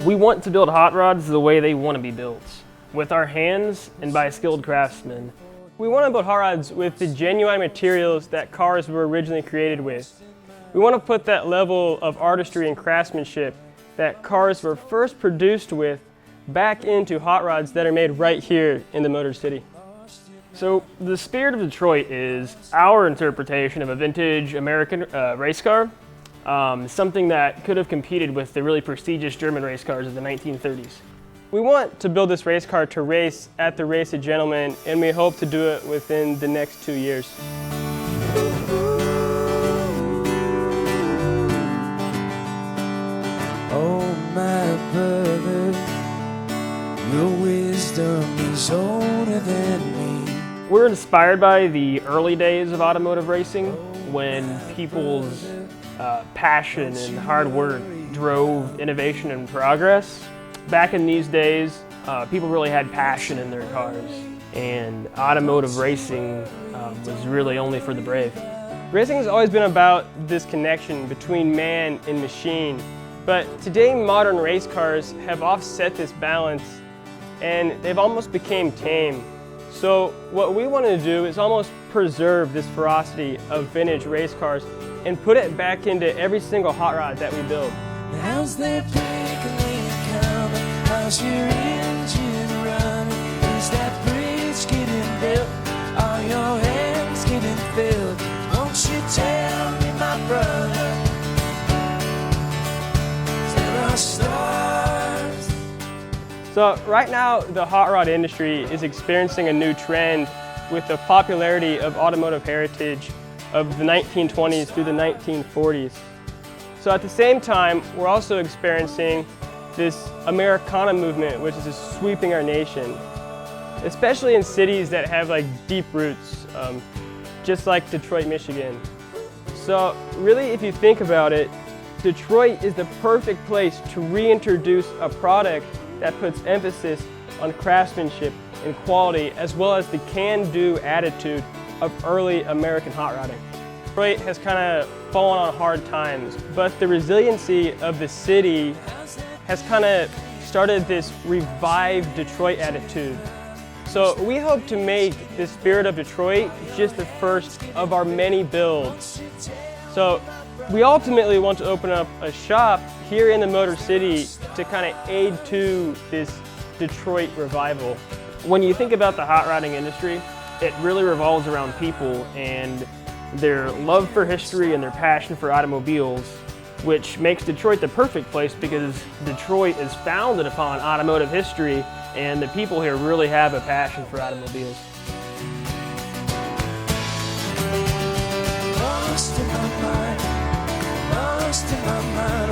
We want to build hot rods the way they want to be built, with our hands and by skilled craftsmen. We want to build hot rods with the genuine materials that cars were originally created with. We want to put that level of artistry and craftsmanship that cars were first produced with back into hot rods that are made right here in the Motor City. So the Spirit of Detroit is our interpretation of a vintage American race car, something that could have competed with the really prestigious German race cars of the 1930s. We want to build this race car to race at the Race of Gentlemen, and we hope to do it within the next 2 years. Oh, my brother, your wisdom is older than me. We're inspired by the early days of automotive racing when people's passion and hard work drove innovation and progress. Back in these days, people really had passion in their cars, and automotive racing was really only for the brave. Racing has always been about this connection between man and machine, but today modern race cars have offset this balance and they've almost become tame. So what we want to do is almost preserve this ferocity of vintage race cars and put it back into every single hot rod that we build. How's their pickling coming? How's your engine running? Is that bridge getting built? Are your hands getting filled? Won't you tell me, my brother? There are stars. So right now, the hot rod industry is experiencing a new trend with the popularity of automotive heritage of the 1920s through the 1940s. So at the same time, we're also experiencing this Americana movement, which is just sweeping our nation, especially in cities that have like deep roots, just like Detroit, Michigan. So really, if you think about it, Detroit is the perfect place to reintroduce a product that puts emphasis on craftsmanship and quality, as well as the can-do attitude of early American hot rodding. Detroit has kind of fallen on hard times, but the resiliency of the city has kind of started this revived Detroit attitude. So we hope to make the Spirit of Detroit just the first of our many builds. So we ultimately want to open up a shop here in the Motor City to kind of aid to this Detroit revival. When you think about the hot rodding industry, it really revolves around people and their love for history and their passion for automobiles, which makes Detroit the perfect place because Detroit is founded upon automotive history and the people here really have a passion for automobiles. Lost in my mind, lost in my mind.